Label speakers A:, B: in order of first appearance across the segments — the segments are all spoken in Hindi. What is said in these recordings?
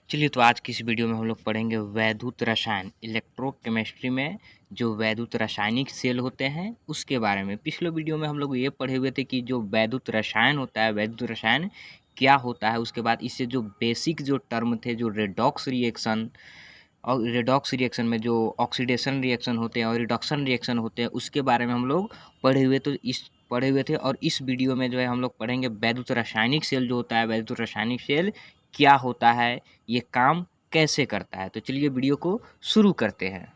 A: चलिए तो आज की इस वीडियो में हम लोग पढ़ेंगे वैद्युत रसायन इलेक्ट्रोकेमिस्ट्री में जो वैद्युत रासायनिक सेल होते हैं उसके बारे में। पिछले वीडियो में हम लोग ये पढ़े हुए थे कि जो वैद्युत रसायन होता है, वैद्युत रसायन क्या होता है। उसके बाद इससे जो बेसिक जो टर्म थे, जो रेडॉक्स रिएक्शन और रेडॉक्स रिएक्शन में जो ऑक्सीडेशन रिएक्शन होते हैं और रिडक्शन रिएक्शन होते हैं, उसके बारे में हम लोग पढ़े हुए थे। और इस वीडियो में जो है हम लोग पढ़ेंगे वैद्युत रासायनिक सेल जो होता है, वैद्युत रासायनिक सेल क्या होता है, ये काम कैसे करता है। तो चलिए वीडियो को शुरू करते हैं।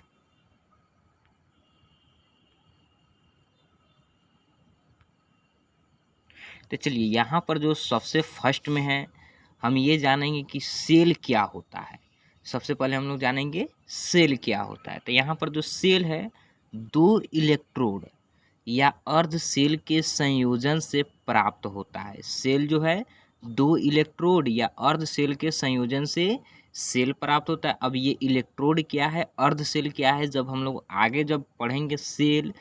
A: तो चलिए यहाँ पर जो सबसे फर्स्ट में है, हम ये जानेंगे कि सेल क्या होता है। सबसे पहले हम लोग जानेंगे सेल क्या होता है। तो यहाँ पर जो सेल है, दो इलेक्ट्रोड या अर्ध सेल के संयोजन से प्राप्त होता है। सेल जो है दो इलेक्ट्रोड या अर्ध सेल के संयोजन से सेल प्राप्त होता है। अब ये इलेक्ट्रोड क्या है, अर्ध सेल क्या है, जब हम लोग आगे जब पढ़ेंगे सेल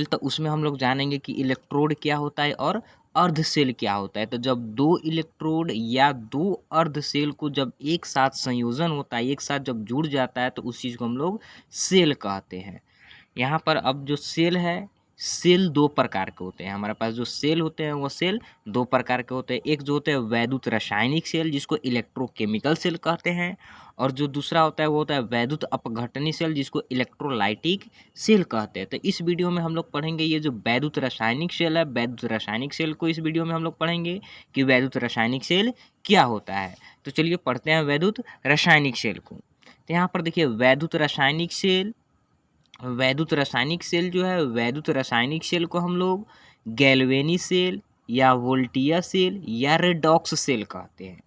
A: तो उसमें हम लोग जानेंगे कि इलेक्ट्रोड क्या होता है और अर्ध सेल क्या होता है। तो जब दो इलेक्ट्रोड या दो अर्ध सेल को जब एक साथ संयोजन होता है, एक साथ जब जुड़ जाता है, तो उस चीज़ को हम लोग सेल कहते हैं। यहाँ पर अब जो सेल है, सेल दो प्रकार के होते हैं। हमारे पास जो सेल होते हैं वो सेल दो प्रकार के होते हैं। एक जो होते हैं वैद्युत रासायनिक सेल, जिसको इलेक्ट्रोकेमिकल सेल कहते हैं, और जो दूसरा होता है वो होता है वैद्युत अपघटनी सेल, जिसको इलेक्ट्रोलाइटिक सेल कहते हैं। तो इस वीडियो में हम लोग पढ़ेंगे ये जो वैद्युत रासायनिक सेल है, वैद्युत रासायनिक सेल को इस वीडियो में हम लोग पढ़ेंगे कि वैद्युत रासायनिक सेल क्या होता है। तो चलिए पढ़ते हैं वैद्युत रासायनिक सेल को। तो यहाँ पर देखिए वैद्युत रासायनिक सेल जो है, वैद्युत रासायनिक सेल को हम लोग गैल्वेनी सेल या वोल्टिया सेल या रेडॉक्स सेल कहते हैं।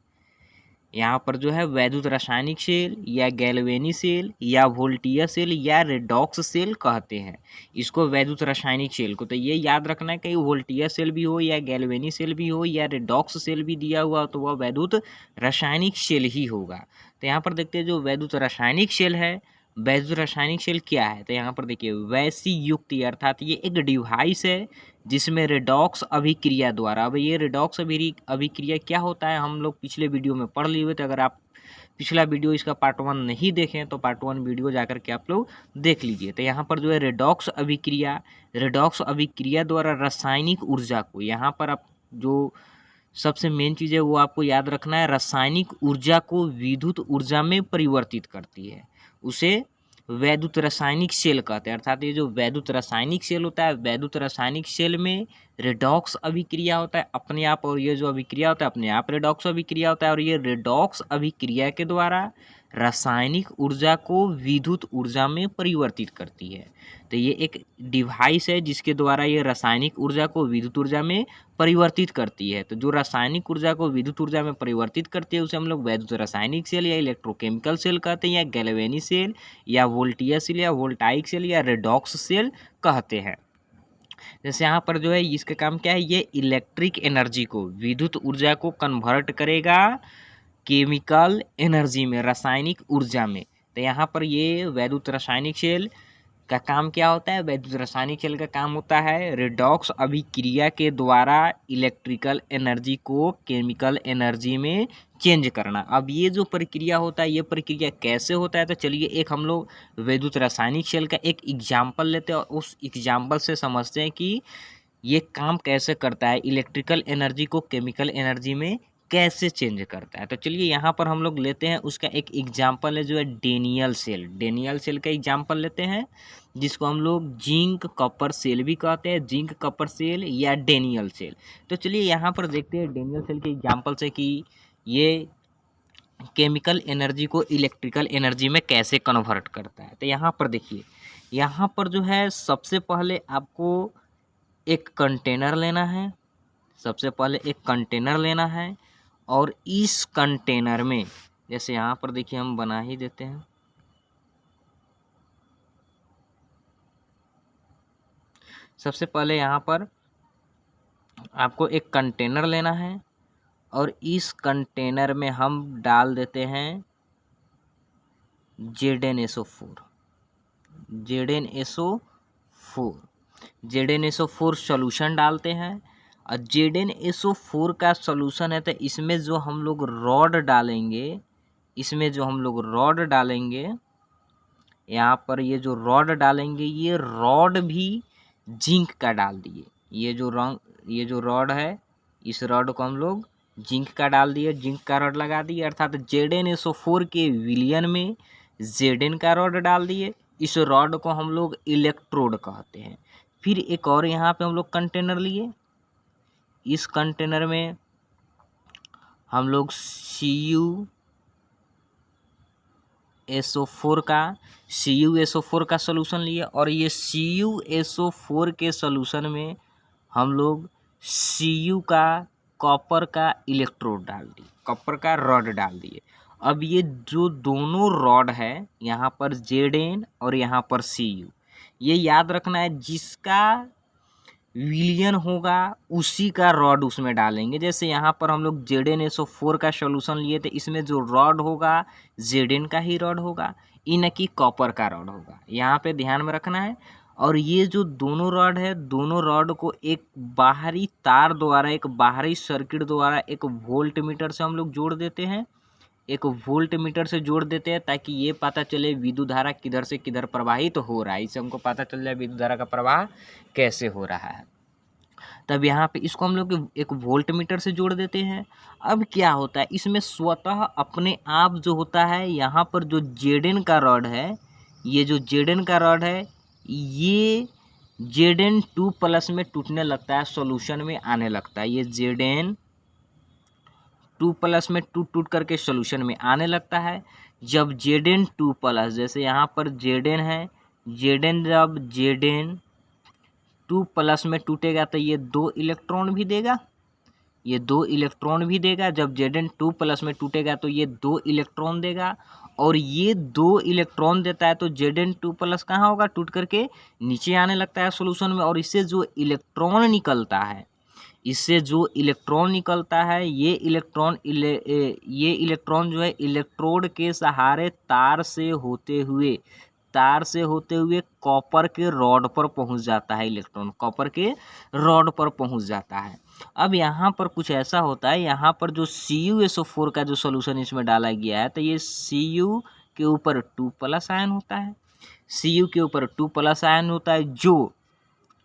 A: यहाँ पर जो है वैद्युत रासायनिक सेल या गैल्वेनी सेल या वोल्टिया सेल या रेडॉक्स सेल कहते हैं इसको, वैद्युत रासायनिक सेल को। तो ये याद रखना है, कहीं वोल्टिया सेल भी हो या गैल्वेनी सेल भी हो या रेडॉक्स सेल भी दिया हुआ तो वह वैद्युत रासायनिक सेल ही होगा। तो यहाँ पर देखते हैं जो वैद्युत रासायनिक सेल है, वैद्युत रासायनिक सेल क्या है। तो यहाँ पर देखिए वैसी युक्ति, अर्थात ये एक डिवाइस है जिसमें रेडॉक्स अभिक्रिया द्वारा, अब ये रेडॉक्स अभिक्रिया क्या होता है हम लोग पिछले वीडियो में पढ़ लिए हुए थे। अगर आप पिछला वीडियो इसका पार्ट 1 नहीं देखें तो पार्ट 1 वीडियो जाकर के आप लोग देख लीजिए। तो यहाँ पर जो है रेडॉक्स अभिक्रिया द्वारा रासायनिक ऊर्जा को, यहाँ पर आप जो सबसे मेन चीज़ है वो आपको याद रखना है, रासायनिक ऊर्जा को विद्युत ऊर्जा में परिवर्तित करती है, उसे वैद्युत रासायनिक सेल कहते हैं। अर्थात ये जो वैद्युत रासायनिक सेल होता है, वैद्युत रासायनिक सेल में रेडॉक्स अभिक्रिया होता है अपने आप, और ये जो अभिक्रिया होता है अपने आप रेडॉक्स अभिक्रिया होता है, और ये रेडॉक्स अभिक्रिया के द्वारा रासायनिक ऊर्जा को विद्युत ऊर्जा में परिवर्तित करती है। तो ये एक डिवाइस है जिसके द्वारा ये रासायनिक ऊर्जा को विद्युत ऊर्जा में परिवर्तित करती है। तो जो रासायनिक ऊर्जा को विद्युत ऊर्जा में परिवर्तित करती है उसे हम लोग वैद्युत रासायनिक सेल या इलेक्ट्रोकेमिकल सेल कहते हैं, या गैल्वेनी सेल या वोल्टिया सेल या वोल्टाइक सेल या रेडॉक्स सेल कहते हैं। जैसे यहाँ पर जो है इसका काम क्या है, ये इलेक्ट्रिक एनर्जी को, विद्युत ऊर्जा को कन्वर्ट करेगा केमिकल एनर्जी में, रासायनिक ऊर्जा में। तो यहाँ पर ये वैद्युत रासायनिक सेल का काम क्या होता है, वैद्युत रासायनिक सेल का काम होता है रेडॉक्स अभिक्रिया के द्वारा इलेक्ट्रिकल एनर्जी को केमिकल एनर्जी में चेंज करना। अब ये जो प्रक्रिया होता है, ये प्रक्रिया कैसे होता है, तो चलिए एक हम लोग वैद्युत रासायनिक सेल का एक एग्जाम्पल लेते हैं और उस एग्जाम्पल से समझते हैं कि ये काम कैसे करता है, इलेक्ट्रिकल एनर्जी को केमिकल एनर्जी में कैसे चेंज करता है। तो चलिए यहाँ पर हम लोग लेते हैं उसका एक एग्जाम्पल है जो है डेनियल सेल का एग्जाम्पल लेते हैं, जिसको हम लोग जिंक कॉपर सेल भी कहते हैं, जिंक कॉपर सेल या डेनियल सेल। तो चलिए यहाँ पर देखते हैं डेनियल सेल के एग्जाम्पल से कि ये केमिकल एनर्जी को इलेक्ट्रिकल एनर्जी में कैसे कन्वर्ट करता है। तो यहाँ पर देखिए, यहाँ पर जो है सबसे पहले आपको एक कंटेनर लेना है, सबसे पहले एक कंटेनर लेना है, और इस कंटेनर में जैसे यहाँ पर देखिए हम बना ही देते हैं। सबसे पहले यहाँ पर आपको एक कंटेनर लेना है और इस कंटेनर में हम डाल देते हैं ZnSO4 ZnSO4 सोल्यूशन डालते हैं। और ZnSO4 का सोल्यूशन है, तो इसमें जो हम लोग रॉड डालेंगे, यहाँ पर ये जो रॉड डालेंगे, ये रॉड भी जिंक का डाल दिए। ये जो रॉड है, इस रॉड को हम लोग जिंक का डाल दिए, जिंक का रॉड लगा दिए, अर्थात ZnSO4 के विलयन में Zn का रॉड डाल दिए। इस रॉड को हम लोग इलेक्ट्रोड कहते हैं। फिर एक और यहाँ पे हम लोग कंटेनर लिए, इस कंटेनर में हम लोग CuSO4 का सोल्यूशन लिए, और ये CuSO4 के सोल्यूशन में हम लोग Cu का कॉपर का इलेक्ट्रोड डाल दिए, कॉपर का रॉड डाल दिए। अब ये जो दोनों रॉड है, यहाँ पर Zn और यहाँ पर Cu, ये याद रखना है, जिसका विलियन होगा उसी का रॉड उसमें डालेंगे। जैसे यहाँ पर हम लोग ZnSO4 का सोल्यूशन लिए थे, इसमें जो रॉड होगा Zn का ही रॉड होगा, इन की कॉपर का रॉड होगा, यहाँ पे ध्यान में रखना है। और ये जो दोनों रॉड है, दोनों रॉड को एक बाहरी तार द्वारा, एक बाहरी सर्किट द्वारा, एक वोल्ट मीटर से हम लोग जोड़ देते हैं, ताकि ये पता चले विद्युत धारा किधर से किधर प्रवाहित हो रहा है। इससे हमको पता चल जाए विद्युत धारा का प्रवाह कैसे हो रहा है। तब यहाँ पे इसको हम लोग एक वोल्ट मीटर से जोड़ देते हैं। अब क्या होता है, इसमें स्वतः अपने आप जो होता है, यहाँ पर जो Zn का रॉड है, ये जो Zn का रॉड है, ये Zn2+ में टूटने लगता है, सॉल्यूशन में आने लगता है। ये Zn2+ में टूट करके सॉल्यूशन में आने लगता है। जब Zn2+, जैसे यहाँ पर Zn है, जब Zn2+ में टूटेगा तो ये 2 इलेक्ट्रॉन भी देगा, जब Zn2+ में टूटेगा तो ये 2 इलेक्ट्रॉन देगा, और ये 2 इलेक्ट्रॉन देता है तो Zn2+ कहाँ होगा, टूट करके नीचे आने लगता है सॉल्यूशन में। और इससे जो इलेक्ट्रॉन निकलता है, ये इलेक्ट्रॉन जो है इलेक्ट्रोड के सहारे तार से होते हुए कॉपर के रॉड पर पहुंच जाता है। इलेक्ट्रॉन कॉपर के रॉड पर पहुंच जाता है। अब यहाँ पर कुछ ऐसा होता है, यहाँ पर जो CuSO4 का जो सॉल्यूशन इसमें डाला गया है, तो ये Cu के ऊपर 2+ आयन होता है, जो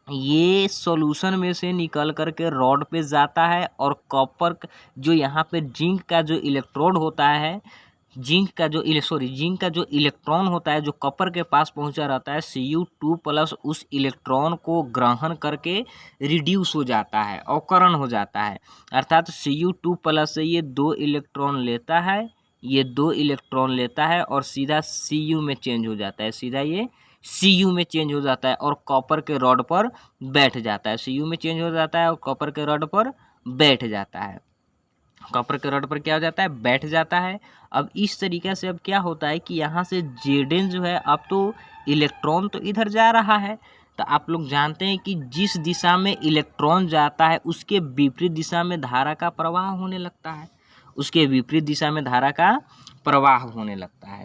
A: ये सॉल्यूशन में से निकल करके रॉड पे जाता है, और कॉपर जो यहाँ पे जिंक का जो इलेक्ट्रोड होता है, जिंक का जो इलेक्ट्रॉन होता है, जो कॉपर के पास पहुंचा रहता है, Cu2+ उस इलेक्ट्रॉन को ग्रहण करके रिड्यूस हो जाता है, अवकरण हो जाता है। अर्थात Cu2+ से ये 2 इलेक्ट्रॉन लेता है, और सीधा Cu में चेंज हो जाता है, और कॉपर के रॉड पर बैठ जाता है। बैठ जाता है। अब इस तरीके से अब क्या होता है कि यहाँ से Zn जो है, अब तो इलेक्ट्रॉन तो इधर जा रहा है, तो आप लोग जानते हैं कि जिस दिशा में इलेक्ट्रॉन जाता है उसके विपरीत दिशा में धारा का प्रवाह होने लगता है,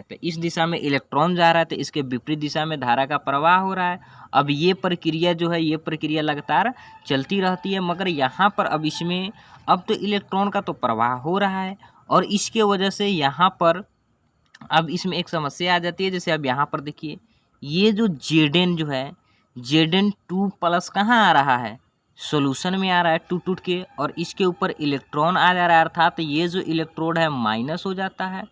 A: तो इस दिशा में इलेक्ट्रॉन जा रहा है, तो इसके विपरीत दिशा में धारा का प्रवाह हो रहा है। अब ये प्रक्रिया लगातार चलती रहती है, मगर यहाँ पर अब इसमें अब तो इलेक्ट्रॉन का तो प्रवाह हो रहा है, और इसके वजह से यहाँ पर अब इसमें एक समस्या आ जाती है। जैसे अब यहाँ पर देखिए, ये जो Zn जो है, Zn2+ कहाँ आ रहा है, सॉल्यूशन में आ रहा है टूट के, और इसके ऊपर इलेक्ट्रॉन आ जा रहा है, अर्थात ये जो इलेक्ट्रोड है माइनस हो जाता है,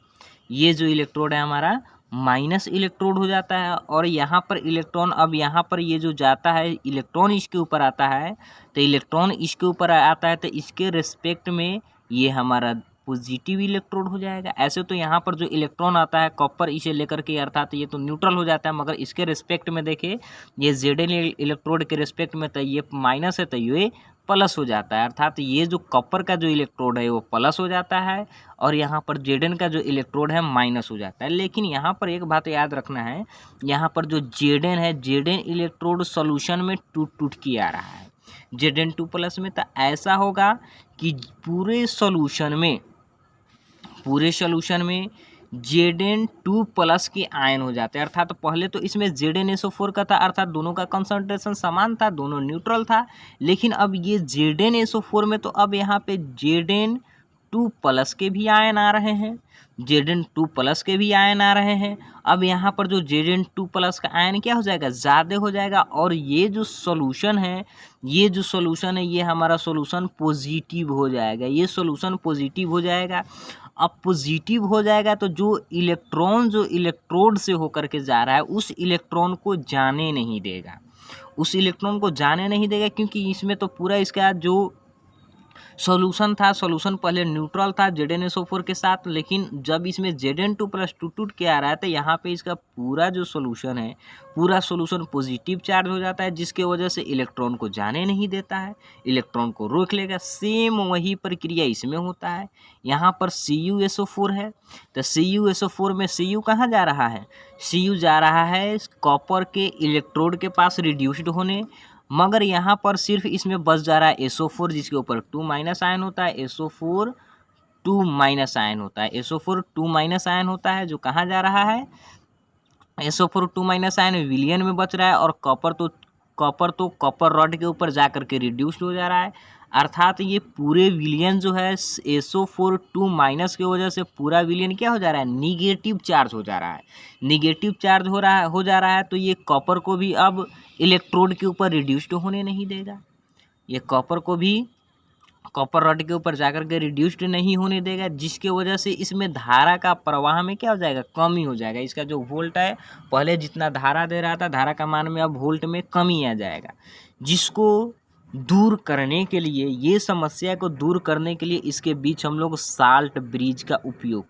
A: हमारा माइनस इलेक्ट्रोड हो जाता है। और यहाँ पर इलेक्ट्रॉन, अब यहाँ पर ये जो जाता है इलेक्ट्रॉन इसके ऊपर आता है, तो इसके रिस्पेक्ट में ये हमारा पॉजिटिव इलेक्ट्रोड हो जाएगा। ऐसे तो यहाँ पर जो इलेक्ट्रॉन आता है कॉपर इसे लेकर के, अर्थात ये तो न्यूट्रल हो जाता है, मगर इसके रिस्पेक्ट में देखिए, ये Zn इलेक्ट्रोड के रिस्पेक्ट में तो ये माइनस है, तो ये प्लस हो जाता है, अर्थात ये जो कॉपर का जो इलेक्ट्रोड है वो प्लस हो जाता है, और यहाँ पर Zn का जो इलेक्ट्रोड है माइनस हो जाता है। लेकिन यहाँ पर एक बात याद रखना है, यहाँ पर जो Zn है, Zn इलेक्ट्रोड सॉल्यूशन में टूट के आ रहा है Zn2+ में, तो ऐसा होगा कि पूरे सॉल्यूशन में Zn2+ के आयन हो जाते हैं। अर्थात पहले तो इसमें ZnSO4 का था, अर्थात दोनों का कंसंट्रेशन समान था, दोनों न्यूट्रल था। लेकिन अब ये ZnSO4 में तो अब यहाँ पे Zn2+ के भी आयन आ रहे हैं, Zn2+ के भी आयन आ रहे हैं। अब यहाँ पर जो Zn2+ का आयन क्या हो जाएगा, ज़्यादा हो जाएगा। और ये जो सॉल्यूशन है, ये हमारा सॉल्यूशन पॉजिटिव हो जाएगा, ये सॉल्यूशन पॉजिटिव हो जाएगा। अब पॉजिटिव हो जाएगा तो जो इलेक्ट्रोड से होकर के जा रहा है उस इलेक्ट्रॉन को जाने नहीं देगा, क्योंकि इसमें तो पूरा इसका जो सॉल्यूशन पहले न्यूट्रल था ZnSO4 के साथ। लेकिन जब इसमें Zn2+ टूट के आ रहा है तो यहाँ पे इसका पूरा जो सॉल्यूशन है, पूरा सॉल्यूशन पॉजिटिव चार्ज हो जाता है, जिसके वजह से इलेक्ट्रॉन को जाने नहीं देता है, इलेक्ट्रॉन को रोक लेगा। सेम वही प्रक्रिया इसमें होता है। यहाँ पर CuSO4 है तो CuSO4 में Cu कहाँ जा रहा है, Cu जा रहा है कॉपर के इलेक्ट्रोड के पास रिड्यूस्ड होने, मगर यहाँ पर सिर्फ इसमें बस जा रहा है SO4, जिसके ऊपर 2- आयन होता है, SO4 2- आयन होता है, SO4 2- आयन होता है, जो कहाँ जा रहा है, SO4 2- आयन विलियन में बच रहा है। और कॉपर रॉड के ऊपर जा करके रिड्यूस्ड हो जा रहा है। अर्थात ये पूरे विलियन जो है SO4 2- की वजह से पूरा विलियन क्या हो जा रहा है, निगेटिव चार्ज हो जा रहा है, निगेटिव चार्ज हो जा रहा है। तो ये कॉपर को भी अब इलेक्ट्रोड के ऊपर रिड्यूस्ड होने नहीं देगा, ये कॉपर को भी कॉपर रॉड के ऊपर जाकर के रिड्यूस्ड नहीं होने देगा, जिसके वजह से इसमें धारा का प्रवाह में क्या हो जाएगा, कमी हो जाएगा। इसका जो वोल्ट है, पहले जितना धारा दे रहा था, धारा का मान में अब वोल्ट में कमी आ जाएगा। जिसको दूर करने के लिए, ये समस्या को दूर करने के लिए इसके बीच हम लोग साल्ट ब्रिज का उपयोग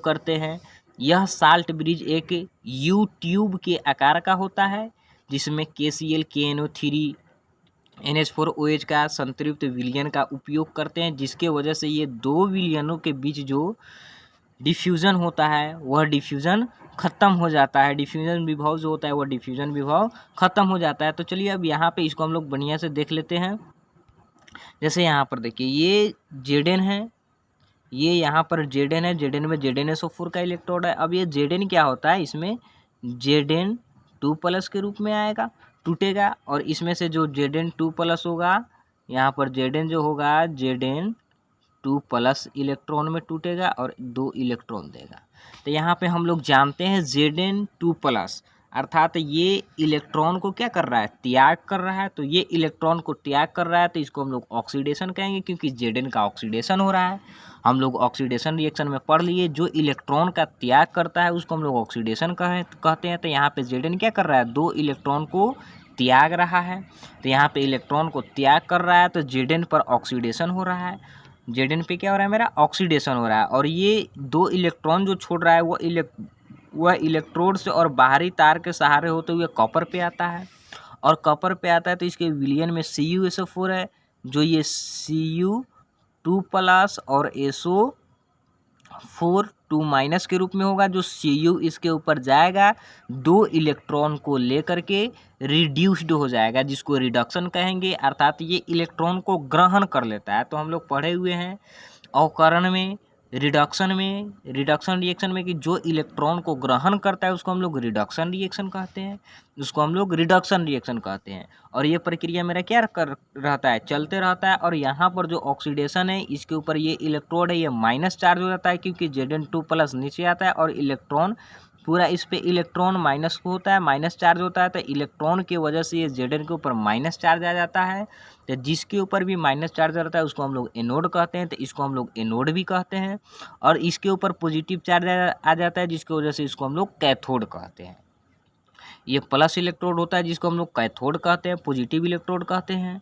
A: करते हैं, यह साल्ट ब्रिज एक यू ट्यूब के आकार का होता है, जिसमें KCl KNO3 NH4OH का संतृप्त विलयन का उपयोग करते हैं, जिसके वजह से ये दो विलयनों के बीच जो डिफ्यूज़न होता है वह डिफ्यूज़न ख़त्म हो जाता है, डिफ्यूज़न विभव जो होता है वह डिफ्यूज़न विभव ख़त्म हो जाता है। तो चलिए अब यहाँ पे इसको हम लोग बढ़िया से देख लेते हैं। जैसे यहाँ पर देखिए ये Zn है, ये यहाँ पर Zn है, Zn में ZnSO4 का इलेक्ट्रोड है। अब ये Zn क्या होता है, इसमें Zn2+ के रूप में आएगा, टूटेगा, और इसमें से जो Zn2+ होगा, यहाँ पर Zn जो होगा Zn2+ इलेक्ट्रॉन में टूटेगा और 2 इलेक्ट्रॉन देगा। तो यहाँ पे हम लोग जानते हैं Zn2+, अर्थात ये इलेक्ट्रॉन को क्या कर रहा है, त्याग कर रहा है। तो ये इलेक्ट्रॉन को त्याग कर रहा है तो इसको हम लोग ऑक्सीडेशन कहेंगे, क्योंकि Zn का ऑक्सीडेशन हो रहा है। हम लोग ऑक्सीडेशन रिएक्शन में पढ़ लिए, जो इलेक्ट्रॉन का त्याग करता है उसको हम लोग ऑक्सीडेशन कहते हैं। तो यहाँ पे Zn क्या कर रहा है, 2 इलेक्ट्रॉन को त्याग रहा है। तो यहाँ पे इलेक्ट्रॉन को त्याग कर रहा है तो Zn पर ऑक्सीडेशन हो रहा है, Zn पे क्या हो रहा है, मेरा ऑक्सीडेशन हो रहा है। और ये 2 इलेक्ट्रॉन जो छोड़ रहा है वह इलेक्ट्रोड से और बाहरी तार के सहारे होते हुए कॉपर पे आता है, और कॉपर पे आता है तो इसके विलयन में CuSO4 है, जो ये Cu2+ और SO4 2- के रूप में होगा। जो Cu इसके ऊपर जाएगा, 2 इलेक्ट्रॉन को लेकर के रिड्यूस्ड हो जाएगा, जिसको रिडक्शन कहेंगे, अर्थात ये इलेक्ट्रॉन को ग्रहण कर लेता है। तो हम लोग पढ़े हुए हैं अवकरण में, रिडक्शन रिएक्शन में कि जो इलेक्ट्रॉन को ग्रहण करता है उसको हम लोग रिडक्शन रिएक्शन कहते हैं, और ये प्रक्रिया मेरा क्या रहता है, चलते रहता है। और यहाँ पर जो ऑक्सीडेशन है, इसके ऊपर ये इलेक्ट्रोड है, ये माइनस चार्ज हो जाता है, क्योंकि Zn2+ नीचे आता है और इलेक्ट्रॉन पूरा इस पे इलेक्ट्रॉन माइनस होता है, माइनस चार्ज होता है। तो इलेक्ट्रॉन की वजह से ये Zn के ऊपर माइनस चार्ज आ जाता है। तो जिसके ऊपर भी माइनस चार्ज रहता है उसको हम लोग एनोड कहते हैं, तो इसको हम लोग एनोड भी कहते हैं। और इसके ऊपर पॉजिटिव चार्ज आ जाता है, जिसकी वजह से इसको हम लोग कैथोड कहते हैं। ये प्लस इलेक्ट्रोड होता है जिसको हम लोग कैथोड कहते हैं, पॉजिटिव इलेक्ट्रोड कहते हैं।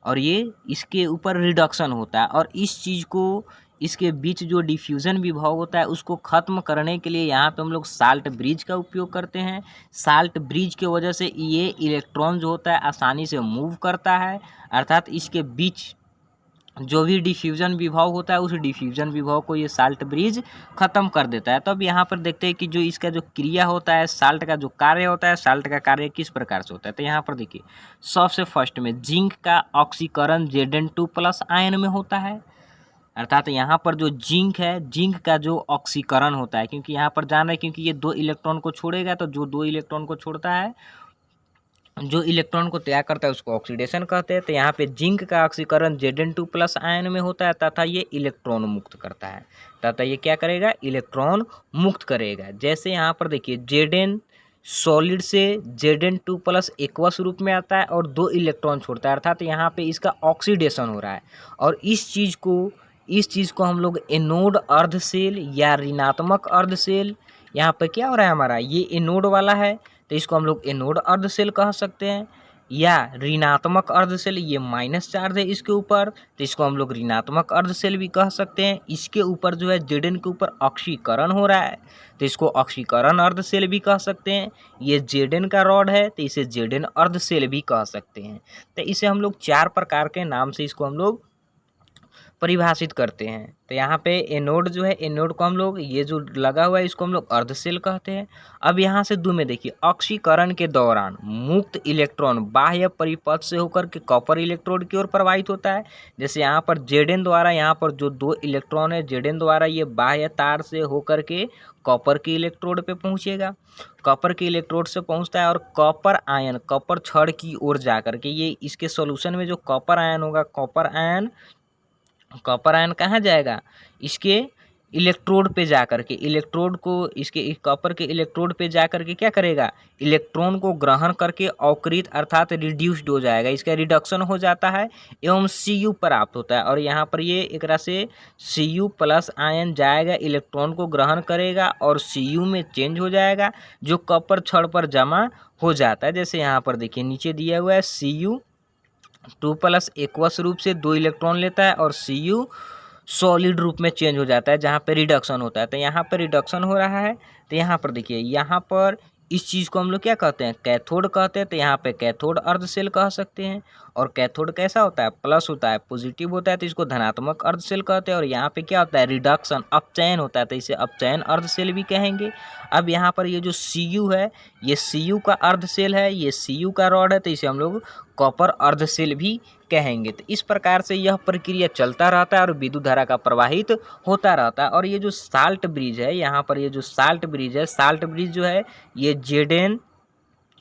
A: और ये इसके ऊपर रिडक्शन होता है, और इस चीज़ को, इसके बीच जो डिफ्यूज़न विभव होता है उसको ख़त्म करने के लिए यहाँ पे हम लोग साल्ट ब्रिज का उपयोग करते हैं। साल्ट ब्रिज की वजह से ये इलेक्ट्रॉन जो होता है आसानी से मूव करता है, अर्थात इसके बीच जो भी डिफ्यूज़न विभव होता है उस डिफ्यूज़न विभव को ये साल्ट ब्रिज ख़त्म कर देता है। तो अब यहाँ पर देखते हैं कि जो इसका जो क्रिया होता है, साल्ट का जो कार्य होता है, साल्ट का कार्य किस प्रकार से होता है। तो यहाँ पर देखिए, सबसे फर्स्ट में जिंक का ऑक्सीकरण Zn2+ आयन में होता है, अर्थात यहाँ पर जो जिंक है, जिंक का जो ऑक्सीकरण होता है, क्योंकि यहाँ पर जान रहे हैं क्योंकि ये 2 इलेक्ट्रॉन को छोड़ेगा, तो जो 2 इलेक्ट्रॉन को छोड़ता है, जो इलेक्ट्रॉन को त्याग करता है उसको ऑक्सीडेशन कहते हैं। तो यहाँ पे जिंक का ऑक्सीकरण Zn2+ आयन में होता है तथा ये इलेक्ट्रॉन मुक्त करता है, तथा ये क्या करेगा, इलेक्ट्रॉन मुक्त करेगा। जैसे यहाँ पर देखिए Zn सॉलिड से Zn2+ एक्वस रूप में आता है और 2 इलेक्ट्रॉन छोड़ता है, अर्थात यहाँ पे इसका ऑक्सीडेशन हो रहा है। और इस चीज़ को हम लोग एनोड अर्ध सेल या ऋणात्मक अर्ध सेल, यहाँ पे क्या हो रहा है हमारा, ये एनोड वाला है तो इसको हम लोग एनोड अर्ध सेल कह सकते हैं, या ऋणात्मक अर्ध सेल, ये माइनस चार्ज है इसके ऊपर तो इसको हम लोग ऋणात्मक अर्ध सेल भी कह सकते हैं। इसके ऊपर जो है Zn के ऊपर ऑक्सीकरण हो रहा है तो इसको ऑक्सीकरण अर्ध सेल भी कह सकते हैं। ये Zn का रॉड है तो इसे Zn अर्ध सेल भी कह सकते हैं। तो इसे हम लोग 4 प्रकार के नाम से इसको हम लोग परिभाषित करते हैं। तो यहाँ पे एनोड जो है, एनोड को हम लोग, ये जो लगा हुआ है इसको हम लोग अर्धसेल कहते हैं। अब यहाँ से 2 में देखिए, ऑक्सीकरण के दौरान मुक्त इलेक्ट्रॉन बाह्य परिपथ से होकर के कॉपर इलेक्ट्रोड की ओर प्रवाहित होता है। जैसे यहाँ पर Zn द्वारा, यहाँ पर जो 2 इलेक्ट्रॉन है Zn द्वारा ये बाह्य तार से होकर के कॉपर के इलेक्ट्रोड पे पहुँचेगा, कॉपर के इलेक्ट्रोड से पहुँचता है और कॉपर आयन, कॉपर छड़ की ओर जा कर के, ये इसके सॉल्यूशन में जो कॉपर आयन होगा, कॉपर आयन कहाँ जाएगा, इसके इलेक्ट्रोड पे जा कर के, इलेक्ट्रोड को इसके कॉपर के इलेक्ट्रोड पे जा कर के क्या करेगा, इलेक्ट्रॉन को ग्रहण करके अवकृत अर्थात रिड्यूस्ड हो जाएगा, इसका रिडक्शन हो जाता है एवं Cu प्राप्त होता है। और यहाँ पर ये एक तरह से Cu+ आयन जाएगा, इलेक्ट्रॉन को ग्रहण करेगा और Cu में चेंज हो जाएगा, जो कॉपर छड़ पर जमा हो जाता है। जैसे यहाँ पर देखिए नीचे दिया हुआ है Cu2+ एक्वस रूप से 2 इलेक्ट्रॉन लेता है और Cu सॉलिड रूप में चेंज हो जाता है जहाँ पे रिडक्शन होता है। तो यहाँ पर रिडक्शन हो रहा है, तो यहाँ पर देखिए, यहाँ पर इस चीज़ को हम लोग क्या कहते हैं, कैथोड कहते हैं। तो यहाँ पे कैथोड अर्ध सेल कह सकते हैं। और कैथोड कैसा होता है, प्लस होता है, पॉजिटिव होता है, तो इसको धनात्मक अर्ध सेल कहते हैं। और यहाँ पे क्या होता है, रिडक्शन, अपचयन होता है, तो इसे अपचयन अर्ध सेल भी कहेंगे। अब यहाँ पर ये जो Cu है, ये Cu का अर्ध सेल है, ये Cu का रॉड है, तो इसे हम लोग कॉपर अर्ध सेल भी कहेंगे। तो इस प्रकार से यह प्रक्रिया चलता रहता है और विद्युत धारा का प्रवाहित होता रहता है। और ये जो साल्ट ब्रिज है, यहाँ पर ये जो साल्ट ब्रिज है, साल्ट ब्रिज जो है ये Zn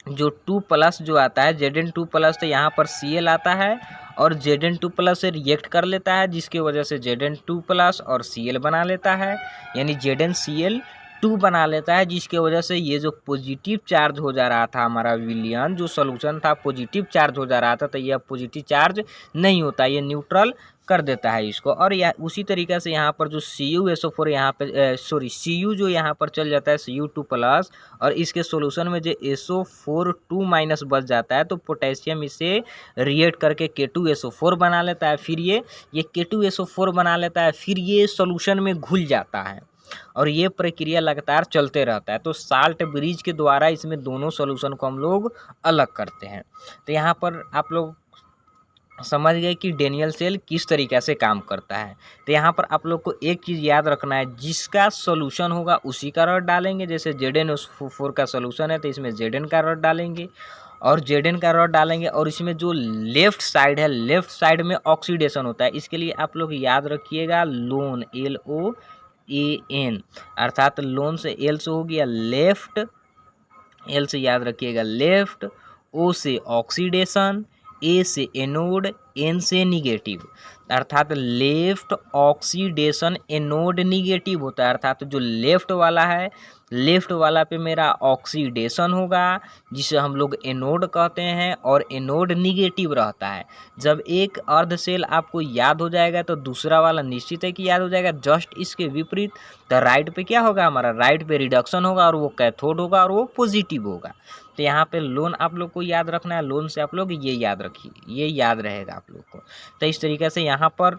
A: जो 2+ जो आता है, Zn2+, तो यहाँ पर Cl आता है और Zn2+ से रिएक्ट कर लेता है, जिसकी वजह से Zn2+ और Cl बना लेता है, यानी ZnCl2 बना लेता है, जिसके वजह से ये जो पॉजिटिव चार्ज हो जा रहा था हमारा विलयन, जो सॉल्यूशन था पॉजिटिव चार्ज हो जा रहा था, तो यह पॉजिटिव चार्ज नहीं होता, ये न्यूट्रल कर देता है इसको। और या उसी तरीके से यहाँ पर जो CuSO4 यहाँ पे Cu जो यहाँ पर चल जाता है Cu2+, और इसके सॉल्यूशन में जो SO4 2- बच जाता है, तो पोटेशियम इसे रिएक्ट करके K2SO4 बना लेता है। फिर ये K2SO4 बना लेता है, फिर ये सॉल्यूशन में घुल जाता है और ये प्रक्रिया लगातार चलते रहता है। तो साल्ट ब्रिज के द्वारा इसमें दोनों सॉल्यूशन को हम लोग अलग करते हैं। तो यहाँ पर आप लोग समझ गए कि डेनियल सेल किस तरीके से काम करता है। तो यहाँ पर आप लोग को एक चीज़ याद रखना है, जिसका सॉल्यूशन होगा उसी का रॉड डालेंगे। जैसे ZnO4 का सॉल्यूशन है तो इसमें Zn का रॉड डालेंगे और Zn का रॉड डालेंगे। और इसमें जो लेफ्ट साइड है, लेफ्ट साइड में ऑक्सीडेशन होता है। इसके लिए आप लोग याद रखिएगा लोन, LOAN, अर्थात लोन से L से हो गया लेफ्ट, L से याद रखिएगा लेफ्ट, O से ऑक्सीडेशन, A से एनोड, N से निगेटिव, अर्थात लेफ्ट ऑक्सीडेशन एनोड निगेटिव होता है। अर्थात जो लेफ्ट वाला है, लेफ्ट वाला पे मेरा ऑक्सीडेशन होगा, जिसे हम लोग एनोड कहते हैं, और एनोड निगेटिव रहता है। जब एक अर्ध सेल आपको याद हो जाएगा तो दूसरा वाला निश्चित है कि याद हो जाएगा। जस्ट इसके विपरीत, तो राइट पे क्या होगा हमारा, राइट पे रिडक्शन होगा और वो कैथोड होगा और वो पॉजिटिव होगा। तो यहाँ पे लोन आप लोग को याद रखना है, लोन से आप लोग ये याद रखिए, ये याद रहेगा आप लोग को। तो इस तरीके से यहाँ पर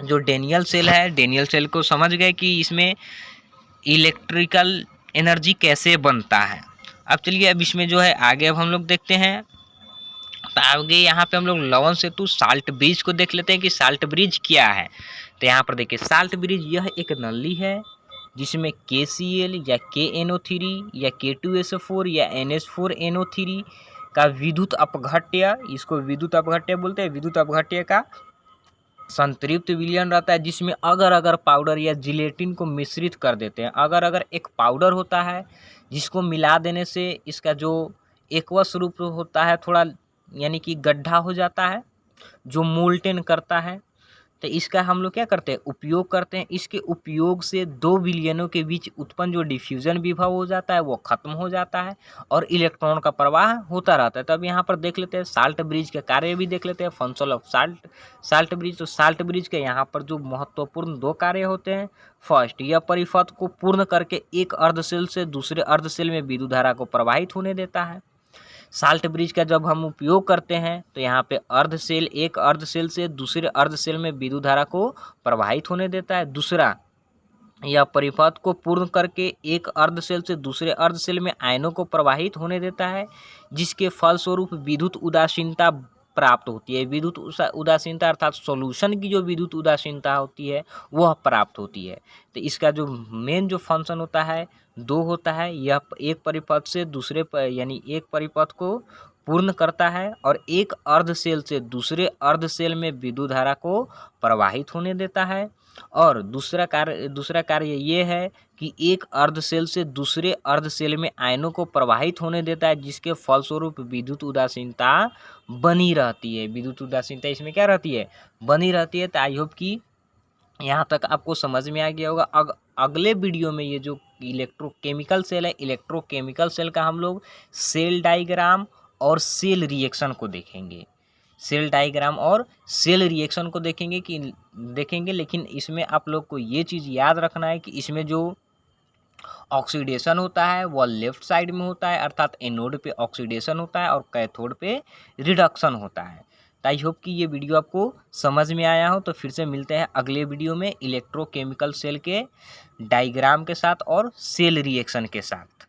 A: जो डेनियल सेल है, डेनियल सेल को समझ गए कि इसमें इलेक्ट्रिकल एनर्जी कैसे बनता है। अब चलिए अब इसमें जो है आगे अब हम लोग देखते हैं। तो आगे यहाँ पे हम लोग लवन सेतु साल्ट ब्रिज को देख लेते हैं कि साल्ट ब्रिज क्या है। तो यहाँ पर देखिए साल्ट ब्रिज यह एक नली है जिसमें KCl या KNO3 या K2SO4 या NH4NO3 का विद्युत अपघट्य, इसको विद्युत अपघट्य बोलते हैं, विद्युत अपघट्य का संतृप्त विलयन रहता है जिसमें अगर पाउडर या जिलेटिन को मिश्रित कर देते हैं। अगर एक पाउडर होता है जिसको मिला देने से इसका जो एक्वस रूप होता है थोड़ा यानी कि गड्ढा हो जाता है जो मोल्टेन करता है, तो इसका हम लोग क्या करते हैं, उपयोग करते हैं। इसके उपयोग से दो विलयनों के बीच उत्पन्न जो डिफ्यूजन विभव हो जाता है वो खत्म हो जाता है और इलेक्ट्रॉन का प्रवाह होता रहता है। तो अब यहाँ पर देख लेते हैं साल्ट ब्रिज के कार्य भी देख लेते हैं, फंक्शन ऑफ साल्ट ब्रिज। तो साल्ट ब्रिज के यहाँ पर जो महत्वपूर्ण दो कार्य होते हैं, फर्स्ट, यह परिपथ को पूर्ण करके एक अर्धसेल से दूसरे अर्धसेल में विद्युत धारा को प्रवाहित होने देता है। साल्ट ब्रिज का जब हम उपयोग करते हैं तो यहाँ पे अर्धसेल एक अर्धसेल से दूसरे अर्धसेल में विद्युत धारा को प्रवाहित होने देता है। दूसरा, यह परिपथ को पूर्ण करके एक अर्धसेल से दूसरे अर्धसेल में आयनों को प्रवाहित होने देता है, जिसके फलस्वरूप विद्युत उदासीनता प्राप्त होती है। विद्युत उदासीनता अर्थात सॉल्यूशन की जो विद्युत उदासीनता होती है वह प्राप्त होती है। तो इसका जो मेन जो फंक्शन होता है दो होता है, यह एक परिपथ से दूसरे यानी एक परिपथ को पूर्ण करता है और एक अर्धसेल से दूसरे अर्धसेल में विद्युत धारा को प्रवाहित होने देता है। और दूसरा कार्य ये है कि एक अर्धसेल से दूसरे अर्धसेल में आयनों को प्रवाहित होने देता है, जिसके फलस्वरूप विद्युत उदासीनता बनी रहती है। विद्युत उदासीनता इसमें क्या रहती है, बनी रहती है। तो आई होप कि यहाँ तक आपको समझ में आ गया होगा। अगले वीडियो में ये जो इलेक्ट्रोकेमिकल सेल है, इलेक्ट्रोकेमिकल सेल का हम लोग सेल डायग्राम और सेल रिएक्शन को देखेंगे। सेल डायग्राम और सेल रिएक्शन को देखेंगे लेकिन इसमें आप लोग को ये चीज़ याद रखना है कि इसमें जो ऑक्सीडेशन होता है वह लेफ्ट साइड में होता है, अर्थात एनोड पे ऑक्सीडेशन होता है और कैथोड पे रिडक्शन होता है। तो आई होप कि ये वीडियो आपको समझ में आया हो। तो फिर से मिलते हैं अगले वीडियो में इलेक्ट्रोकेमिकल सेल के डायग्राम के साथ और सेल रिएक्शन के साथ।